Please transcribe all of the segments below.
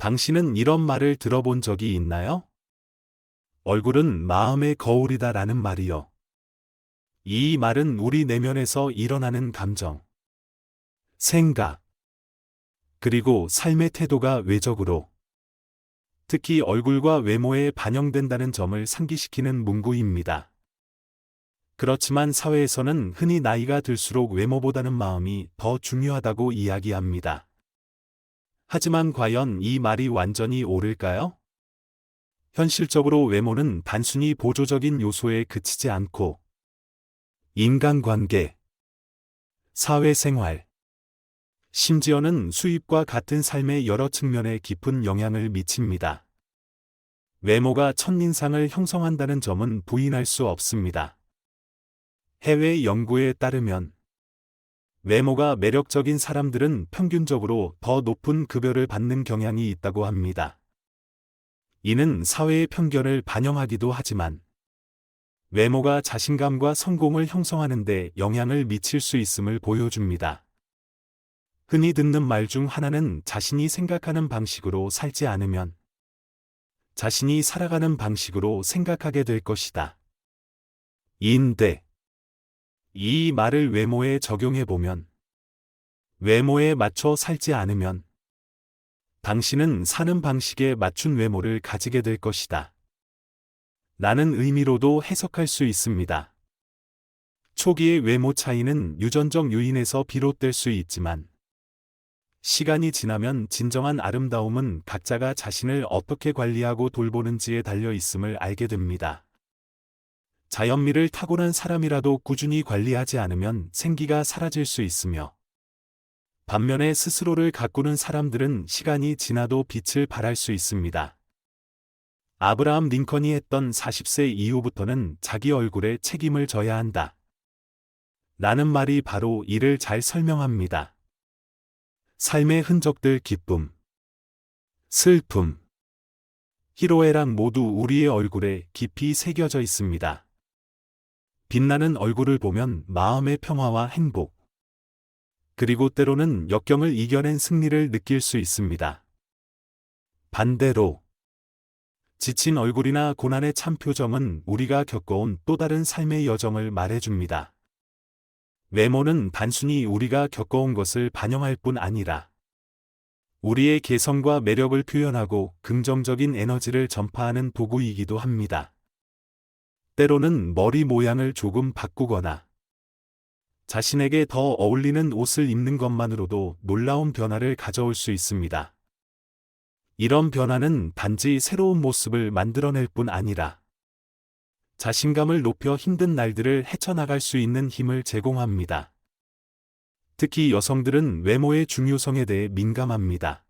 당신은 이런 말을 들어본 적이 있나요? 얼굴은 마음의 거울이다라는 말이요. 이 말은 우리 내면에서 일어나는 감정, 생각, 그리고 삶의 태도가 외적으로, 특히 얼굴과 외모에 반영된다는 점을 상기시키는 문구입니다. 그렇지만 사회에서는 흔히 나이가 들수록 외모보다는 마음이 더 중요하다고 이야기합니다. 하지만 과연 이 말이 완전히 옳을까요? 현실적으로 외모는 단순히 보조적인 요소에 그치지 않고 인간관계, 사회생활, 심지어는 수입과 같은 삶의 여러 측면에 깊은 영향을 미칩니다. 외모가 첫인상을 형성한다는 점은 부인할 수 없습니다. 해외 연구에 따르면 외모가 매력적인 사람들은 평균적으로 더 높은 급여를 받는 경향이 있다고 합니다. 이는 사회의 편견을 반영하기도 하지만 외모가 자신감과 성공을 형성하는 데 영향을 미칠 수 있음을 보여줍니다. 흔히 듣는 말 중 하나는 자신이 생각하는 방식으로 살지 않으면 자신이 살아가는 방식으로 생각하게 될 것이다. 인데 이 말을 외모에 적용해보면 외모에 맞춰 살지 않으면 당신은 사는 방식에 맞춘 외모를 가지게 될 것이다. 라는 의미로도 해석할 수 있습니다. 초기의 외모 차이는 유전적 요인에서 비롯될 수 있지만 시간이 지나면 진정한 아름다움은 각자가 자신을 어떻게 관리하고 돌보는지에 달려 있음을 알게 됩니다. 자연미를 타고난 사람이라도 꾸준히 관리하지 않으면 생기가 사라질 수 있으며 반면에 스스로를 가꾸는 사람들은 시간이 지나도 빛을 발할 수 있습니다. 아브라함 링컨이 했던 40세 이후부터는 자기 얼굴에 책임을 져야 한다. 라는 말이 바로 이를 잘 설명합니다. 삶의 흔적들 기쁨, 슬픔, 희로애락 모두 우리의 얼굴에 깊이 새겨져 있습니다. 빛나는 얼굴을 보면 마음의 평화와 행복, 그리고 때로는 역경을 이겨낸 승리를 느낄 수 있습니다. 반대로 지친 얼굴이나 고난의 참 표정은 우리가 겪어온 또 다른 삶의 여정을 말해줍니다. 외모는 단순히 우리가 겪어온 것을 반영할 뿐 아니라 우리의 개성과 매력을 표현하고 긍정적인 에너지를 전파하는 도구이기도 합니다. 때로는 머리 모양을 조금 바꾸거나 자신에게 더 어울리는 옷을 입는 것만으로도 놀라운 변화를 가져올 수 있습니다. 이런 변화는 단지 새로운 모습을 만들어낼 뿐 아니라 자신감을 높여 힘든 날들을 헤쳐나갈 수 있는 힘을 제공합니다. 특히 여성들은 외모의 중요성에 대해 민감합니다.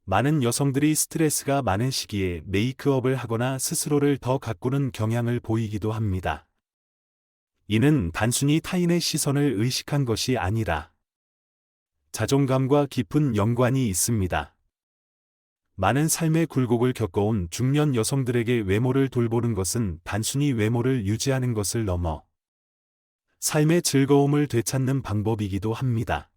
많은 여성들이 스트레스가 많은 시기에 메이크업을 하거나 스스로를 더 가꾸는 경향을 보이기도 합니다. 이는 단순히 타인의 시선을 의식한 것이 아니라 자존감과 깊은 연관이 있습니다. 많은 삶의 굴곡을 겪어온 중년 여성들에게 외모를 돌보는 것은 단순히 외모를 유지하는 것을 넘어 삶의 즐거움을 되찾는 방법이기도 합니다.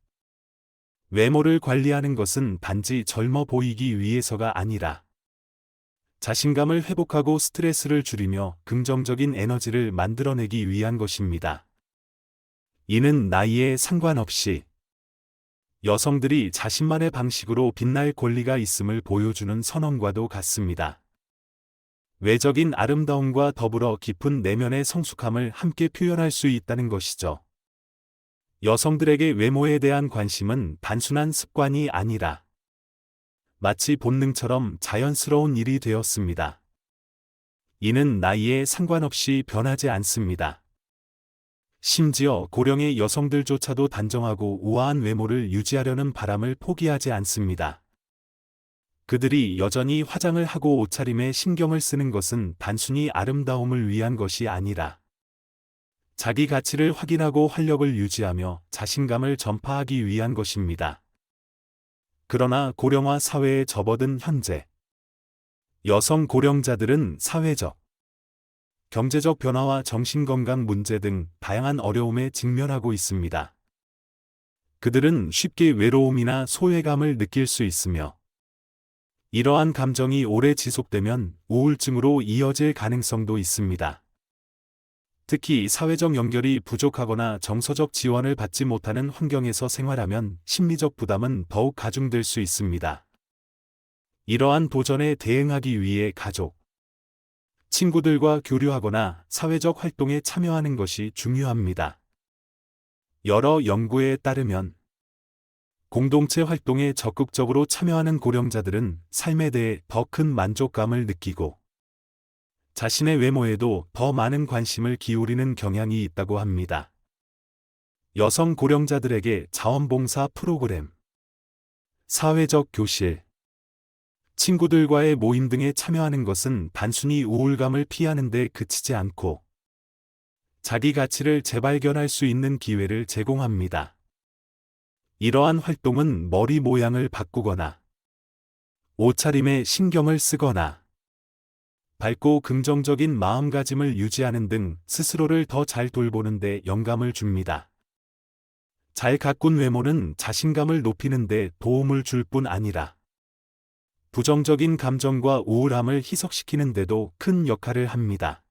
외모를 관리하는 것은 단지 젊어 보이기 위해서가 아니라 자신감을 회복하고 스트레스를 줄이며 긍정적인 에너지를 만들어내기 위한 것입니다. 이는 나이에 상관없이 여성들이 자신만의 방식으로 빛날 권리가 있음을 보여주는 선언과도 같습니다. 외적인 아름다움과 더불어 깊은 내면의 성숙함을 함께 표현할 수 있다는 것이죠. 여성들에게 외모에 대한 관심은 단순한 습관이 아니라 마치 본능처럼 자연스러운 일이 되었습니다. 이는 나이에 상관없이 변하지 않습니다. 심지어 고령의 여성들조차도 단정하고 우아한 외모를 유지하려는 바람을 포기하지 않습니다. 그들이 여전히 화장을 하고 옷차림에 신경을 쓰는 것은 단순히 아름다움을 위한 것이 아니라 자기 가치를 확인하고 활력을 유지하며 자신감을 전파하기 위한 것입니다. 그러나 고령화 사회에 접어든 현재, 여성 고령자들은 사회적, 경제적 변화와 정신건강 문제 등 다양한 어려움에 직면하고 있습니다. 그들은 쉽게 외로움이나 소외감을 느낄 수 있으며 이러한 감정이 오래 지속되면 우울증으로 이어질 가능성도 있습니다. 특히 사회적 연결이 부족하거나 정서적 지원을 받지 못하는 환경에서 생활하면 심리적 부담은 더욱 가중될 수 있습니다. 이러한 도전에 대응하기 위해 가족, 친구들과 교류하거나 사회적 활동에 참여하는 것이 중요합니다. 여러 연구에 따르면 공동체 활동에 적극적으로 참여하는 고령자들은 삶에 대해 더 큰 만족감을 느끼고 자신의 외모에도 더 많은 관심을 기울이는 경향이 있다고 합니다. 여성 고령자들에게 자원봉사 프로그램, 사회적 교실, 친구들과의 모임 등에 참여하는 것은 단순히 우울감을 피하는 데 그치지 않고 자기 가치를 재발견할 수 있는 기회를 제공합니다. 이러한 활동은 머리 모양을 바꾸거나 옷차림에 신경을 쓰거나 밝고 긍정적인 마음가짐을 유지하는 등 스스로를 더 잘 돌보는 데 영감을 줍니다. 잘 가꾼 외모는 자신감을 높이는 데 도움을 줄 뿐 아니라 부정적인 감정과 우울함을 희석시키는 데도 큰 역할을 합니다.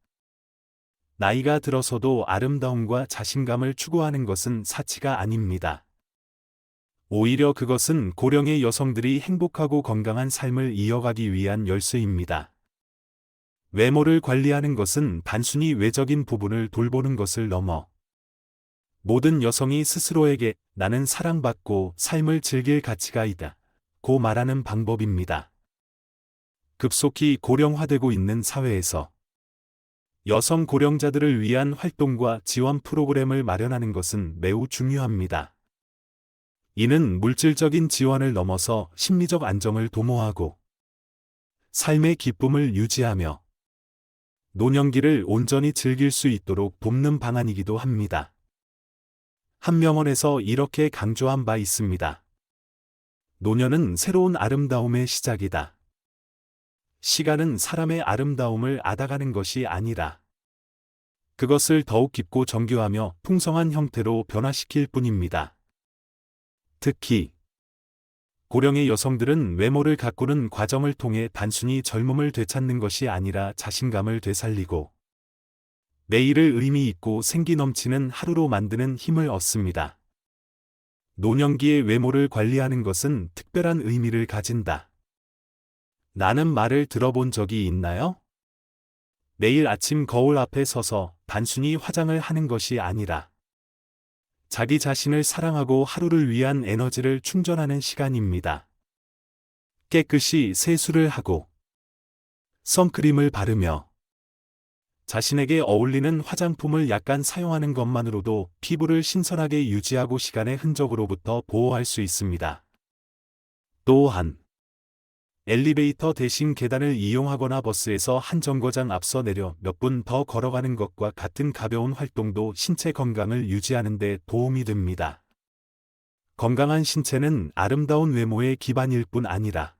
나이가 들어서도 아름다움과 자신감을 추구하는 것은 사치가 아닙니다. 오히려 그것은 고령의 여성들이 행복하고 건강한 삶을 이어가기 위한 열쇠입니다. 외모를 관리하는 것은 단순히 외적인 부분을 돌보는 것을 넘어 모든 여성이 스스로에게 나는 사랑받고 삶을 즐길 가치가 있다 고 말하는 방법입니다. 급속히 고령화되고 있는 사회에서 여성 고령자들을 위한 활동과 지원 프로그램을 마련하는 것은 매우 중요합니다. 이는 물질적인 지원을 넘어서 심리적 안정을 도모하고 삶의 기쁨을 유지하며 노년기를 온전히 즐길 수 있도록 돕는 방안이기도 합니다. 한 명언에서 이렇게 강조한 바 있습니다. 노년은 새로운 아름다움의 시작이다. 시간은 사람의 아름다움을 앗아가는 것이 아니라 그것을 더욱 깊고 정교하며 풍성한 형태로 변화시킬 뿐입니다. 특히 고령의 여성들은 외모를 가꾸는 과정을 통해 단순히 젊음을 되찾는 것이 아니라 자신감을 되살리고 내일을 의미 있고 생기 넘치는 하루로 만드는 힘을 얻습니다. 노년기의 외모를 관리하는 것은 특별한 의미를 가진다. 나는 말을 들어본 적이 있나요? 매일 아침 거울 앞에 서서 단순히 화장을 하는 것이 아니라 자기 자신을 사랑하고 하루를 위한 에너지를 충전하는 시간입니다. 깨끗이 세수를 하고 선크림을 바르며 자신에게 어울리는 화장품을 약간 사용하는 것만으로도 피부를 신선하게 유지하고 시간의 흔적으로부터 보호할 수 있습니다. 또한 엘리베이터 대신 계단을 이용하거나 버스에서 한 정거장 앞서 내려 몇 분 더 걸어가는 것과 같은 가벼운 활동도 신체 건강을 유지하는 데 도움이 됩니다. 건강한 신체는 아름다운 외모의 기반일 뿐 아니라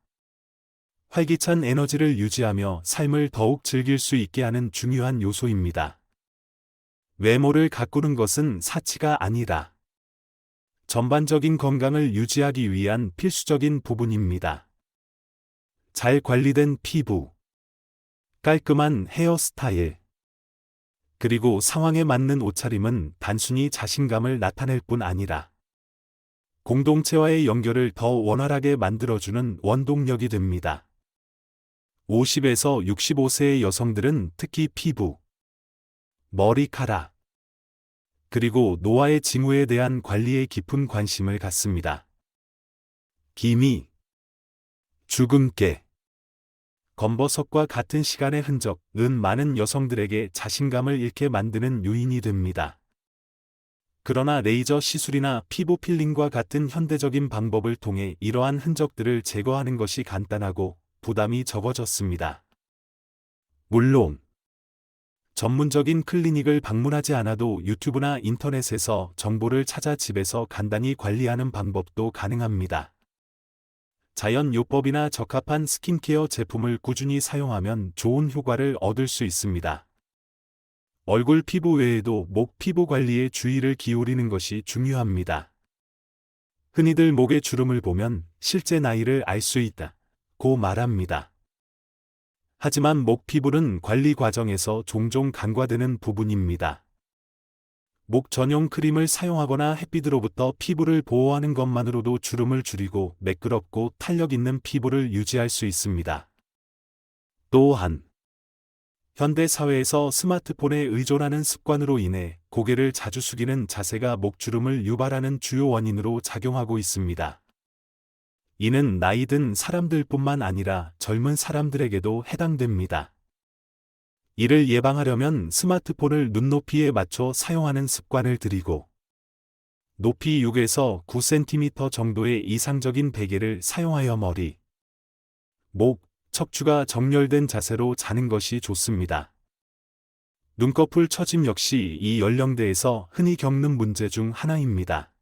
활기찬 에너지를 유지하며 삶을 더욱 즐길 수 있게 하는 중요한 요소입니다. 외모를 가꾸는 것은 사치가 아니라 전반적인 건강을 유지하기 위한 필수적인 부분입니다. 잘 관리된 피부, 깔끔한 헤어스타일, 그리고 상황에 맞는 옷차림은 단순히 자신감을 나타낼 뿐 아니라 공동체와의 연결을 더 원활하게 만들어주는 원동력이 됩니다. 50에서 65세의 여성들은 특히 피부, 머리카락, 그리고 노화의 징후에 대한 관리에 깊은 관심을 갖습니다. 기미, 주근깨, 검버섯과 같은 시간의 흔적은 많은 여성들에게 자신감을 잃게 만드는 요인이 됩니다. 그러나 레이저 시술이나 피부 필링과 같은 현대적인 방법을 통해 이러한 흔적들을 제거하는 것이 간단하고 부담이 적어졌습니다. 물론 전문적인 클리닉을 방문하지 않아도 유튜브나 인터넷에서 정보를 찾아 집에서 간단히 관리하는 방법도 가능합니다. 자연요법이나 적합한 스킨케어 제품을 꾸준히 사용하면 좋은 효과를 얻을 수 있습니다. 얼굴 피부 외에도 목 피부 관리에 주의를 기울이는 것이 중요합니다. 흔히들 목에 주름을 보면 실제 나이를 알 수 있다고 고 말합니다. 하지만 목 피부는 관리 과정에서 종종 간과되는 부분입니다. 목 전용 크림을 사용하거나 햇빛으로부터 피부를 보호하는 것만으로도 주름을 줄이고 매끄럽고 탄력 있는 피부를 유지할 수 있습니다. 또한 현대 사회에서 스마트폰에 의존하는 습관으로 인해 고개를 자주 숙이는 자세가 목주름을 유발하는 주요 원인으로 작용하고 있습니다. 이는 나이 든 사람들뿐만 아니라 젊은 사람들에게도 해당됩니다. 이를 예방하려면 스마트폰을 눈높이에 맞춰 사용하는 습관을 들이고 높이 6에서 9cm 정도의 이상적인 베개를 사용하여 머리, 목, 척추가 정렬된 자세로 자는 것이 좋습니다. 눈꺼풀 처짐 역시 이 연령대에서 흔히 겪는 문제 중 하나입니다.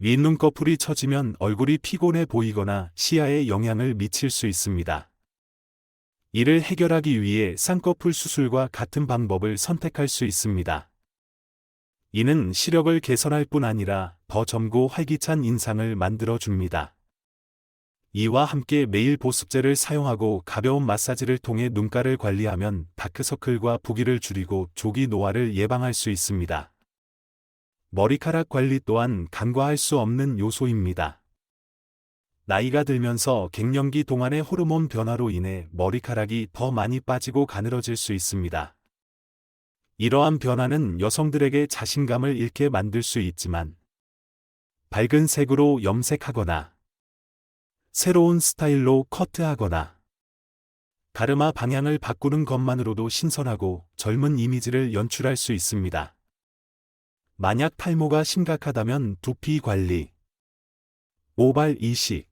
윗눈꺼풀이 처지면 얼굴이 피곤해 보이거나 시야에 영향을 미칠 수 있습니다. 이를 해결하기 위해 쌍꺼풀 수술과 같은 방법을 선택할 수 있습니다. 이는 시력을 개선할 뿐 아니라 더 젊고 활기찬 인상을 만들어줍니다. 이와 함께 매일 보습제를 사용하고 가벼운 마사지를 통해 눈가를 관리하면 다크서클과 부기를 줄이고 조기 노화를 예방할 수 있습니다. 머리카락 관리 또한 간과할 수 없는 요소입니다. 나이가 들면서 갱년기 동안의 호르몬 변화로 인해 머리카락이 더 많이 빠지고 가늘어질 수 있습니다. 이러한 변화는 여성들에게 자신감을 잃게 만들 수 있지만 밝은 색으로 염색하거나 새로운 스타일로 커트하거나 가르마 방향을 바꾸는 것만으로도 신선하고 젊은 이미지를 연출할 수 있습니다. 만약 탈모가 심각하다면 두피 관리, 모발 이식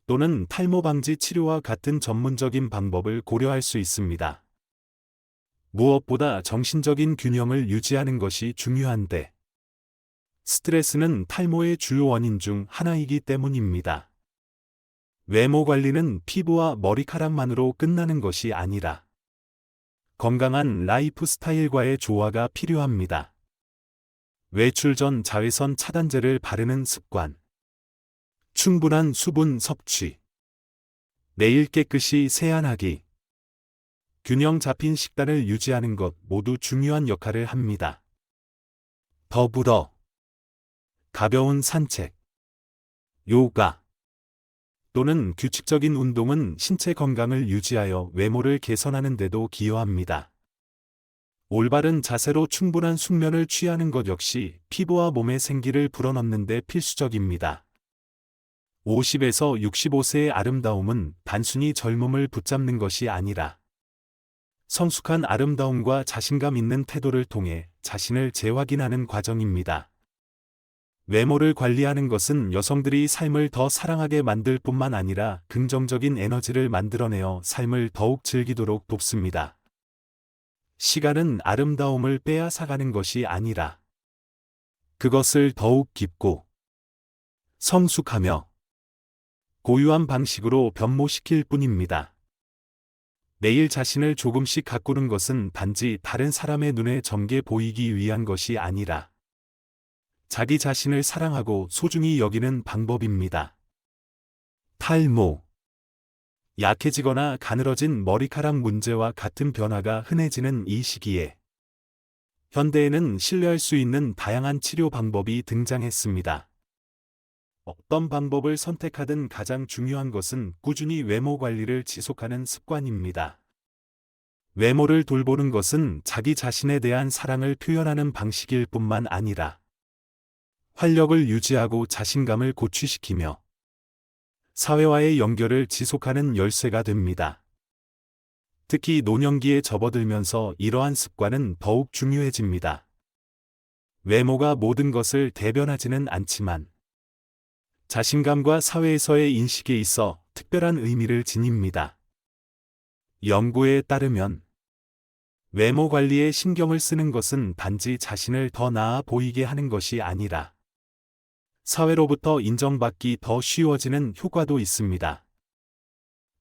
또는 탈모 방지 치료와 같은 전문적인 방법을 고려할 수 있습니다. 무엇보다 정신적인 균형을 유지하는 것이 중요한데 스트레스는 탈모의 주요 원인 중 하나이기 때문입니다. 외모 관리는 피부와 머리카락만으로 끝나는 것이 아니라 건강한 라이프 스타일과의 조화가 필요합니다. 외출 전 자외선 차단제를 바르는 습관, 충분한 수분 섭취, 매일 깨끗이 세안하기, 균형 잡힌 식단을 유지하는 것 모두 중요한 역할을 합니다. 더불어 가벼운 산책, 요가 또는 규칙적인 운동은 신체 건강을 유지하여 외모를 개선하는 데도 기여합니다. 올바른 자세로 충분한 숙면을 취하는 것 역시 피부와 몸의 생기를 불어넣는 데 필수적입니다. 50에서 65세의 아름다움은 단순히 젊음을 붙잡는 것이 아니라 성숙한 아름다움과 자신감 있는 태도를 통해 자신을 재확인하는 과정입니다. 외모를 관리하는 것은 여성들이 삶을 더 사랑하게 만들 뿐만 아니라 긍정적인 에너지를 만들어내어 삶을 더욱 즐기도록 돕습니다. 시간은 아름다움을 빼앗아가는 것이 아니라 그것을 더욱 깊고 성숙하며 고유한 방식으로 변모시킬 뿐입니다. 매일 자신을 조금씩 가꾸는 것은 단지 다른 사람의 눈에 젊게 보이기 위한 것이 아니라 자기 자신을 사랑하고 소중히 여기는 방법입니다. 탈모, 약해지거나 가늘어진 머리카락 문제와 같은 변화가 흔해지는 이 시기에 현대에는 신뢰할 수 있는 다양한 치료 방법이 등장했습니다. 어떤 방법을 선택하든 가장 중요한 것은 꾸준히 외모 관리를 지속하는 습관입니다. 외모를 돌보는 것은 자기 자신에 대한 사랑을 표현하는 방식일 뿐만 아니라 활력을 유지하고 자신감을 고취시키며 사회와의 연결을 지속하는 열쇠가 됩니다. 특히 노년기에 접어들면서 이러한 습관은 더욱 중요해집니다. 외모가 모든 것을 대변하지는 않지만 자신감과 사회에서의 인식에 있어 특별한 의미를 지닙니다. 연구에 따르면 외모 관리에 신경을 쓰는 것은 단지 자신을 더 나아 보이게 하는 것이 아니라 사회로부터 인정받기 더 쉬워지는 효과도 있습니다.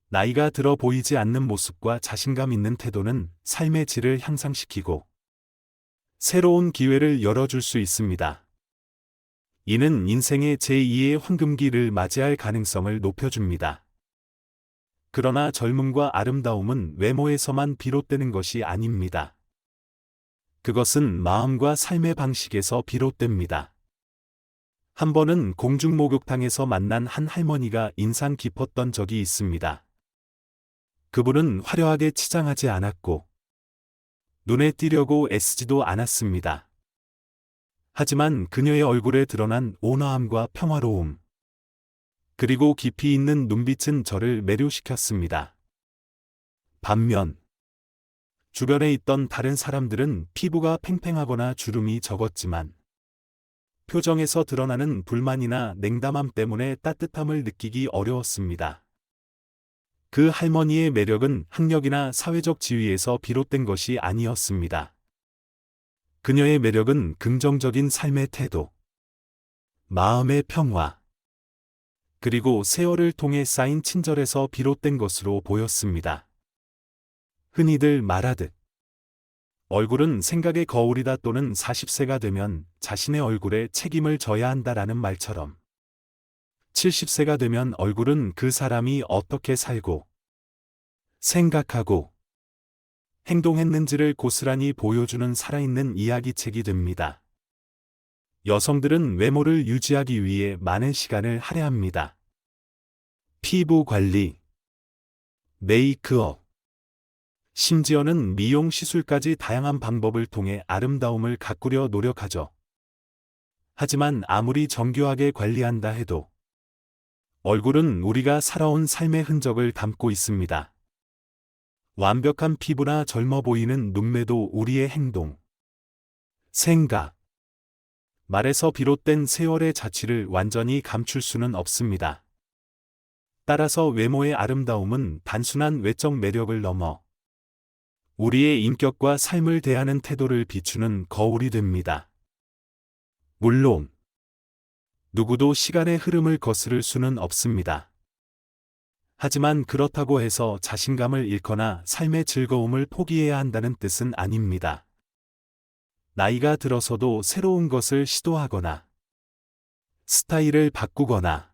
나이가 들어 보이지 않는 모습과 자신감 있는 태도는 삶의 질을 향상시키고 새로운 기회를 열어줄 수 있습니다. 이는 인생의 제2의 황금기를 맞이할 가능성을 높여줍니다. 그러나 젊음과 아름다움은 외모에서만 비롯되는 것이 아닙니다. 그것은 마음과 삶의 방식에서 비롯됩니다. 한 번은 공중목욕탕에서 만난 한 할머니가 인상 깊었던 적이 있습니다. 그분은 화려하게 치장하지 않았고 눈에 띄려고 애쓰지도 않았습니다. 하지만 그녀의 얼굴에 드러난 온화함과 평화로움, 그리고 깊이 있는 눈빛은 저를 매료시켰습니다. 반면 주변에 있던 다른 사람들은 피부가 팽팽하거나 주름이 적었지만 표정에서 드러나는 불만이나 냉담함 때문에 따뜻함을 느끼기 어려웠습니다. 그 할머니의 매력은 학력이나 사회적 지위에서 비롯된 것이 아니었습니다. 그녀의 매력은 긍정적인 삶의 태도, 마음의 평화, 그리고 세월을 통해 쌓인 친절에서 비롯된 것으로 보였습니다. 흔히들 말하듯 얼굴은 생각의 거울이다, 또는 40세가 되면 자신의 얼굴에 책임을 져야 한다라는 말처럼 70세가 되면 얼굴은 그 사람이 어떻게 살고 생각하고 행동했는지를 고스란히 보여주는 살아있는 이야기책이 됩니다. 여성들은 외모를 유지하기 위해 많은 시간을 할애합니다. 피부 관리, 메이크업, 심지어는 미용 시술까지 다양한 방법을 통해 아름다움을 가꾸려 노력하죠. 하지만 아무리 정교하게 관리한다 해도 얼굴은 우리가 살아온 삶의 흔적을 담고 있습니다. 완벽한 피부나 젊어 보이는 눈매도 우리의 행동, 생각, 말에서 비롯된 세월의 자취를 완전히 감출 수는 없습니다. 따라서 외모의 아름다움은 단순한 외적 매력을 넘어 우리의 인격과 삶을 대하는 태도를 비추는 거울이 됩니다. 물론 누구도 시간의 흐름을 거스를 수는 없습니다. 하지만 그렇다고 해서 자신감을 잃거나 삶의 즐거움을 포기해야 한다는 뜻은 아닙니다. 나이가 들어서도 새로운 것을 시도하거나 스타일을 바꾸거나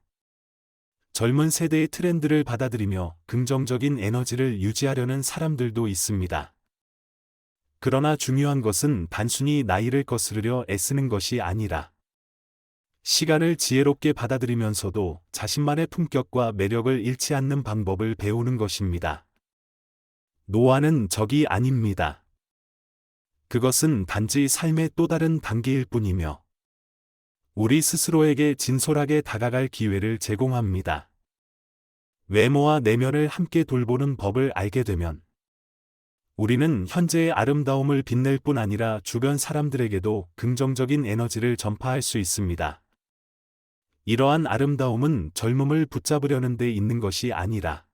젊은 세대의 트렌드를 받아들이며 긍정적인 에너지를 유지하려는 사람들도 있습니다. 그러나 중요한 것은 단순히 나이를 거스르려 애쓰는 것이 아니라 시간을 지혜롭게 받아들이면서도 자신만의 품격과 매력을 잃지 않는 방법을 배우는 것입니다. 노화는 적이 아닙니다. 그것은 단지 삶의 또 다른 단계일 뿐이며 우리 스스로에게 진솔하게 다가갈 기회를 제공합니다. 외모와 내면을 함께 돌보는 법을 알게 되면 우리는 현재의 아름다움을 빛낼 뿐 아니라 주변 사람들에게도 긍정적인 에너지를 전파할 수 있습니다. 이러한 아름다움은 젊음을 붙잡으려는 데 있는 것이 아니라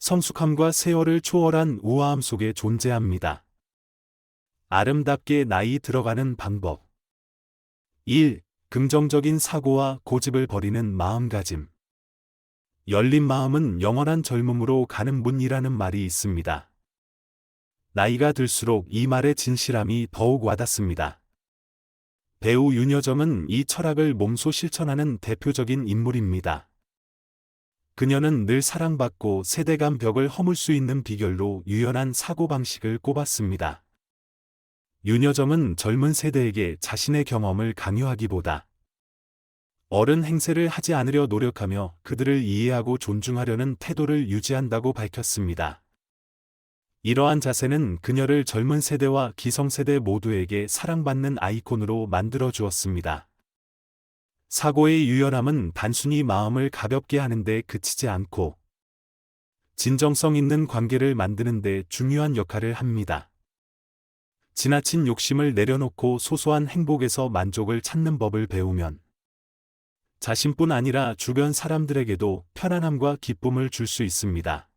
성숙함과 세월을 초월한 우아함 속에 존재합니다. 아름답게 나이 들어가는 방법. 1. 긍정적인 사고와 고집을 버리는 마음가짐. 열린 마음은 영원한 젊음으로 가는 문이라는 말이 있습니다. 나이가 들수록 이 말의 진실함이 더욱 와닿습니다. 배우 윤여정은 이 철학을 몸소 실천하는 대표적인 인물입니다. 그녀는 늘 사랑받고 세대 간 벽을 허물 수 있는 비결로 유연한 사고방식을 꼽았습니다. 윤여정은 젊은 세대에게 자신의 경험을 강요하기보다 어른 행세를 하지 않으려 노력하며 그들을 이해하고 존중하려는 태도를 유지한다고 밝혔습니다. 이러한 자세는 그녀를 젊은 세대와 기성세대 모두에게 사랑받는 아이콘으로 만들어 주었습니다. 사고의 유연함은 단순히 마음을 가볍게 하는 데 그치지 않고 진정성 있는 관계를 만드는 데 중요한 역할을 합니다. 지나친 욕심을 내려놓고 소소한 행복에서 만족을 찾는 법을 배우면 자신뿐 아니라 주변 사람들에게도 편안함과 기쁨을 줄 수 있습니다.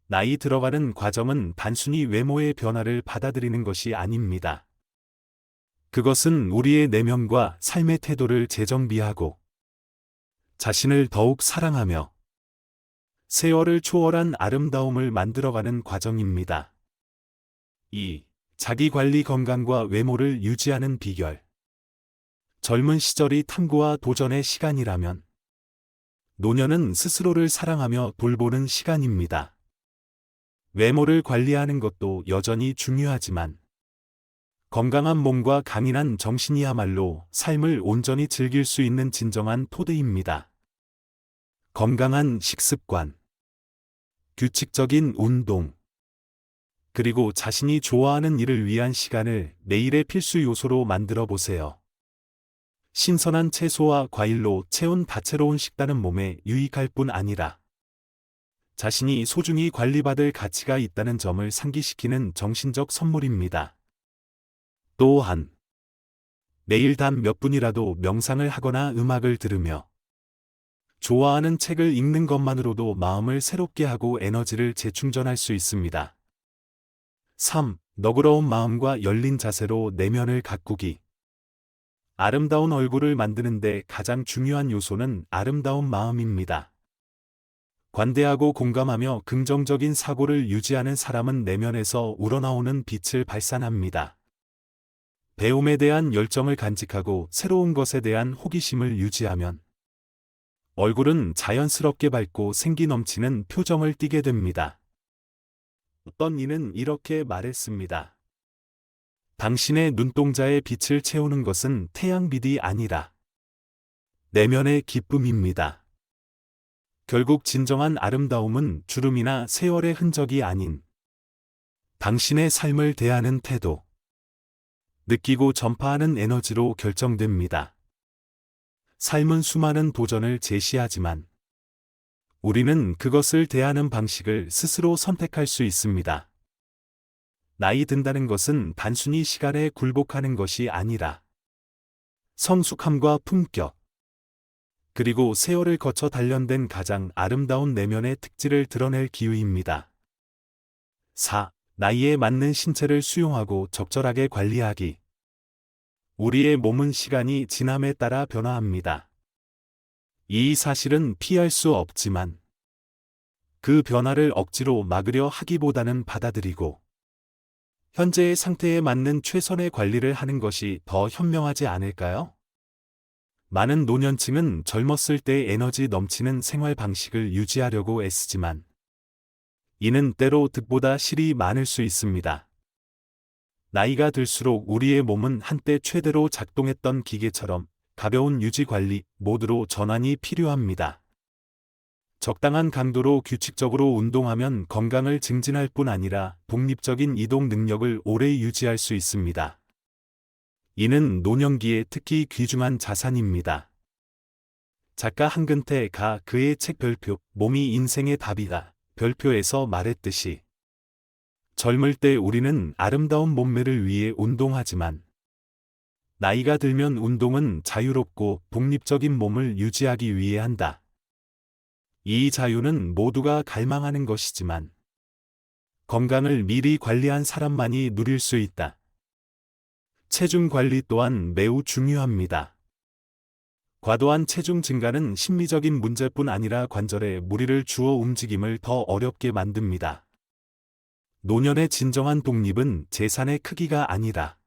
나이 들어가는 과정은 단순히 외모의 변화를 받아들이는 것이 아닙니다. 그것은 우리의 내면과 삶의 태도를 재정비하고 자신을 더욱 사랑하며 세월을 초월한 아름다움을 만들어가는 과정입니다. 2. 자기관리 건강과 외모를 유지하는 비결. 젊은 시절이 탐구와 도전의 시간이라면 노년은 스스로를 사랑하며 돌보는 시간입니다. 외모를 관리하는 것도 여전히 중요하지만 건강한 몸과 강인한 정신이야말로 삶을 온전히 즐길 수 있는 진정한 토대입니다. 건강한 식습관, 규칙적인 운동, 그리고 자신이 좋아하는 일을 위한 시간을 매일의 필수 요소로 만들어 보세요. 신선한 채소와 과일로 채운 다채로운 식단은 몸에 유익할 뿐 아니라 자신이 소중히 관리받을 가치가 있다는 점을 상기시키는 정신적 선물입니다. 또한 매일 단 몇 분이라도 명상을 하거나 음악을 들으며 좋아하는 책을 읽는 것만으로도 마음을 새롭게 하고 에너지를 재충전할 수 있습니다. 3. 너그러운 마음과 열린 자세로 내면을 가꾸기. 아름다운 얼굴을 만드는데 가장 중요한 요소는 아름다운 마음입니다. 관대하고 공감하며 긍정적인 사고를 유지하는 사람은 내면에서 우러나오는 빛을 발산합니다. 배움에 대한 열정을 간직하고 새로운 것에 대한 호기심을 유지하면 얼굴은 자연스럽게 밝고 생기 넘치는 표정을 띠게 됩니다. 어떤 이는 이렇게 말했습니다. 당신의 눈동자에 빛을 채우는 것은 태양빛이 아니라 내면의 기쁨입니다. 결국 진정한 아름다움은 주름이나 세월의 흔적이 아닌 당신의 삶을 대하는 태도, 느끼고 전파하는 에너지로 결정됩니다. 삶은 수많은 도전을 제시하지만 우리는 그것을 대하는 방식을 스스로 선택할 수 있습니다. 나이 든다는 것은 단순히 시간에 굴복하는 것이 아니라 성숙함과 품격, 그리고 세월을 거쳐 단련된 가장 아름다운 내면의 특질을 드러낼 기회입니다. 4. 나이에 맞는 신체를 수용하고 적절하게 관리하기. 우리의 몸은 시간이 지남에 따라 변화합니다. 이 사실은 피할 수 없지만 그 변화를 억지로 막으려 하기보다는 받아들이고 현재의 상태에 맞는 최선의 관리를 하는 것이 더 현명하지 않을까요? 많은 노년층은 젊었을 때 에너지 넘치는 생활 방식을 유지하려고 애쓰지만 이는 때로 득보다 실이 많을 수 있습니다. 나이가 들수록 우리의 몸은 한때 최대로 작동했던 기계처럼 가벼운 유지 관리 모드로 전환이 필요합니다. 적당한 강도로 규칙적으로 운동하면 건강을 증진할 뿐 아니라 독립적인 이동 능력을 오래 유지할 수 있습니다. 이는 노년기에 특히 귀중한 자산입니다. 작가 한근태가 그의 책 별표, 몸이 인생의 답이다. 별표에서 말했듯이 젊을 때 우리는 아름다운 몸매를 위해 운동하지만 나이가 들면 운동은 자유롭고 독립적인 몸을 유지하기 위해 한다. 이 자유는 모두가 갈망하는 것이지만 건강을 미리 관리한 사람만이 누릴 수 있다. 체중 관리 또한 매우 중요합니다. 과도한 체중 증가는 심리적인 문제뿐 아니라 관절에 무리를 주어 움직임을 더 어렵게 만듭니다. 노년의 진정한 독립은 재산의 크기가 아니라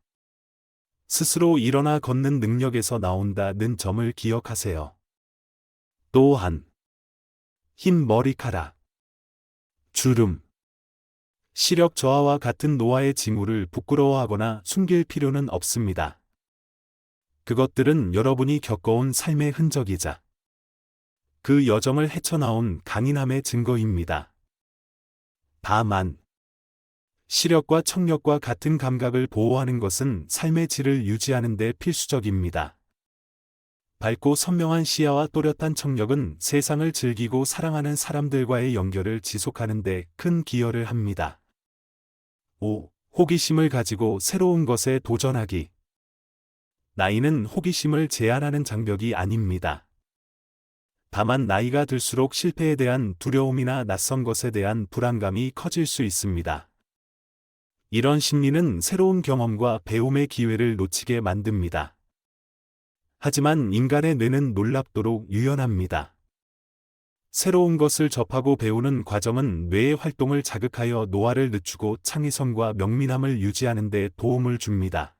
스스로 일어나 걷는 능력에서 나온다는 점을 기억하세요. 또한 흰 머리카락, 주름, 시력 저하와 같은 노화의 징후를 부끄러워하거나 숨길 필요는 없습니다. 그것들은 여러분이 겪어온 삶의 흔적이자 그 여정을 헤쳐나온 강인함의 증거입니다. 다만 시력과 청력과 같은 감각을 보호하는 것은 삶의 질을 유지하는 데 필수적입니다. 밝고 선명한 시야와 또렷한 청력은 세상을 즐기고 사랑하는 사람들과의 연결을 지속하는 데 큰 기여를 합니다. 5. 호기심을 가지고 새로운 것에 도전하기. 나이는 호기심을 제한하는 장벽이 아닙니다. 다만 나이가 들수록 실패에 대한 두려움이나 낯선 것에 대한 불안감이 커질 수 있습니다. 이런 심리는 새로운 경험과 배움의 기회를 놓치게 만듭니다. 하지만 인간의 뇌는 놀랍도록 유연합니다. 새로운 것을 접하고 배우는 과정은 뇌의 활동을 자극하여 노화를 늦추고 창의성과 명민함을 유지하는 데 도움을 줍니다.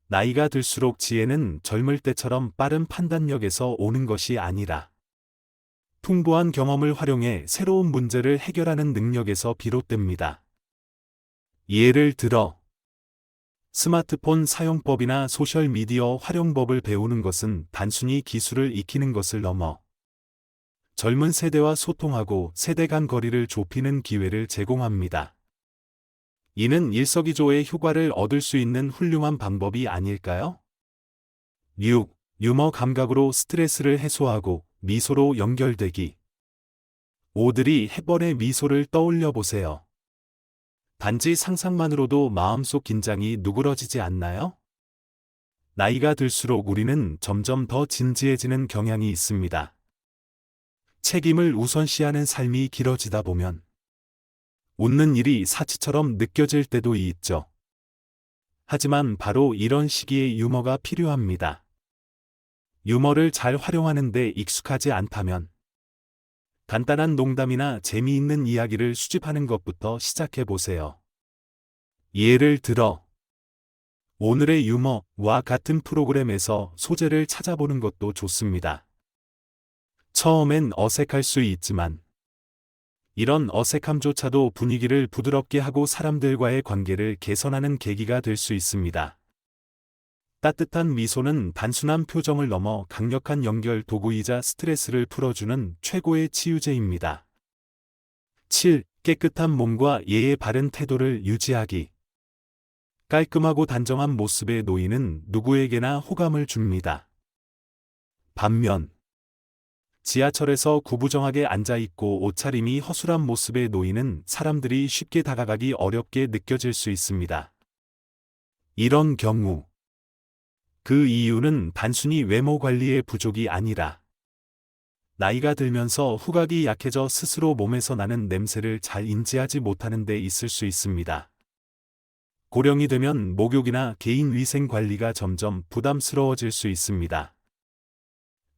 나이가 들수록 지혜는 젊을 때처럼 빠른 판단력에서 오는 것이 아니라 풍부한 경험을 활용해 새로운 문제를 해결하는 능력에서 비롯됩니다. 예를 들어, 스마트폰 사용법이나 소셜미디어 활용법을 배우는 것은 단순히 기술을 익히는 것을 넘어 젊은 세대와 소통하고 세대 간 거리를 좁히는 기회를 제공합니다. 이는 일석이조의 효과를 얻을 수 있는 훌륭한 방법이 아닐까요? 6. 유머 감각으로 스트레스를 해소하고 미소로 연결되기. 오드리 헵번의 미소를 떠올려 보세요. 단지 상상만으로도 마음속 긴장이 누그러지지 않나요? 나이가 들수록 우리는 점점 더 진지해지는 경향이 있습니다. 책임을 우선시하는 삶이 길어지다 보면 웃는 일이 사치처럼 느껴질 때도 있죠. 하지만 바로 이런 시기에 유머가 필요합니다. 유머를 잘 활용하는 데 익숙하지 않다면 간단한 농담이나 재미있는 이야기를 수집하는 것부터 시작해 보세요. 예를 들어, 오늘의 유머와 같은 프로그램에서 소재를 찾아보는 것도 좋습니다. 처음엔 어색할 수 있지만, 이런 어색함조차도 분위기를 부드럽게 하고 사람들과의 관계를 개선하는 계기가 될 수 있습니다. 따뜻한 미소는 단순한 표정을 넘어 강력한 연결 도구이자 스트레스를 풀어주는 최고의 치유제입니다. 7. 깨끗한 몸과 예의 바른 태도를 유지하기. 깔끔하고 단정한 모습의 노인은 누구에게나 호감을 줍니다. 반면, 지하철에서 구부정하게 앉아있고 옷차림이 허술한 모습의 노인은 사람들이 쉽게 다가가기 어렵게 느껴질 수 있습니다. 이런 경우, 그 이유는 단순히 외모 관리의 부족이 아니라 나이가 들면서 후각이 약해져 스스로 몸에서 나는 냄새를 잘 인지하지 못하는 데 있을 수 있습니다. 고령이 되면 목욕이나 개인 위생 관리가 점점 부담스러워질 수 있습니다.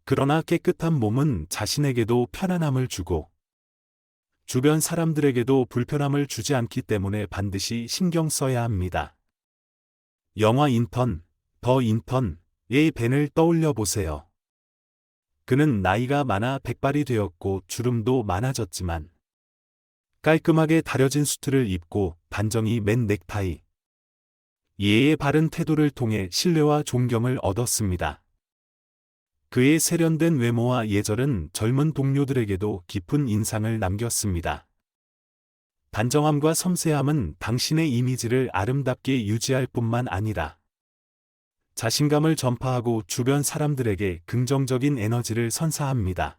그러나 깨끗한 몸은 자신에게도 편안함을 주고 주변 사람들에게도 불편함을 주지 않기 때문에 반드시 신경 써야 합니다. 영화 인턴, 더 인턴의 벤을 떠올려 보세요. 그는 나이가 많아 백발이 되었고 주름도 많아졌지만 깔끔하게 다려진 수트를 입고 단정히 맨 넥타이, 예의 바른 태도를 통해 신뢰와 존경을 얻었습니다. 그의 세련된 외모와 예절은 젊은 동료들에게도 깊은 인상을 남겼습니다. 단정함과 섬세함은 당신의 이미지를 아름답게 유지할 뿐만 아니라 자신감을 전파하고 주변 사람들에게 긍정적인 에너지를 선사합니다.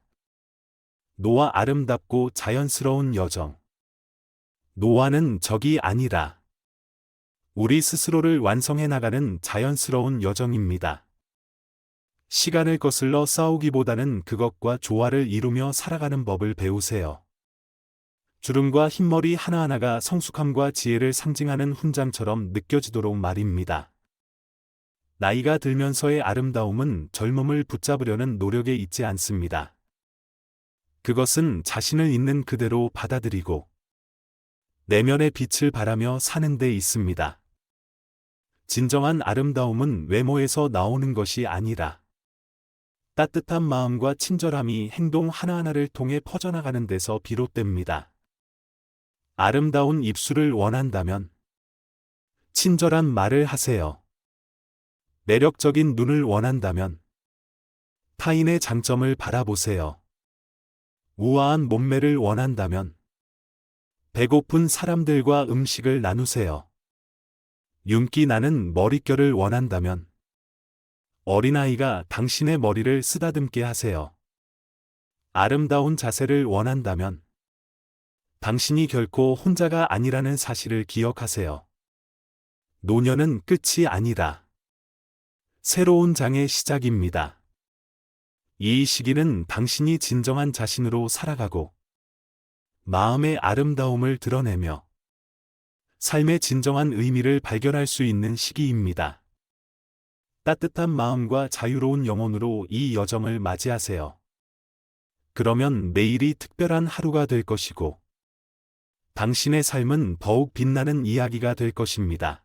노화 아름답고 자연스러운 여정. 노화는 적이 아니라 우리 스스로를 완성해 나가는 자연스러운 여정입니다. 시간을 거슬러 싸우기보다는 그것과 조화를 이루며 살아가는 법을 배우세요. 주름과 흰머리 하나하나가 성숙함과 지혜를 상징하는 훈장처럼 느껴지도록 말입니다. 나이가 들면서의 아름다움은 젊음을 붙잡으려는 노력에 있지 않습니다. 그것은 자신을 있는 그대로 받아들이고 내면의 빛을 발하며 사는 데 있습니다. 진정한 아름다움은 외모에서 나오는 것이 아니라 따뜻한 마음과 친절함이 행동 하나하나를 통해 퍼져나가는 데서 비롯됩니다. 아름다운 입술을 원한다면 친절한 말을 하세요. 매력적인 눈을 원한다면 타인의 장점을 바라보세요. 우아한 몸매를 원한다면 배고픈 사람들과 음식을 나누세요. 윤기 나는 머릿결을 원한다면 어린아이가 당신의 머리를 쓰다듬게 하세요. 아름다운 자세를 원한다면 당신이 결코 혼자가 아니라는 사실을 기억하세요. 노년은 끝이 아니라 새로운 장의 시작입니다. 이 시기는 당신이 진정한 자신으로 살아가고 마음의 아름다움을 드러내며 삶의 진정한 의미를 발견할 수 있는 시기입니다. 따뜻한 마음과 자유로운 영혼으로 이 여정을 맞이하세요. 그러면 매일이 특별한 하루가 될 것이고 당신의 삶은 더욱 빛나는 이야기가 될 것입니다.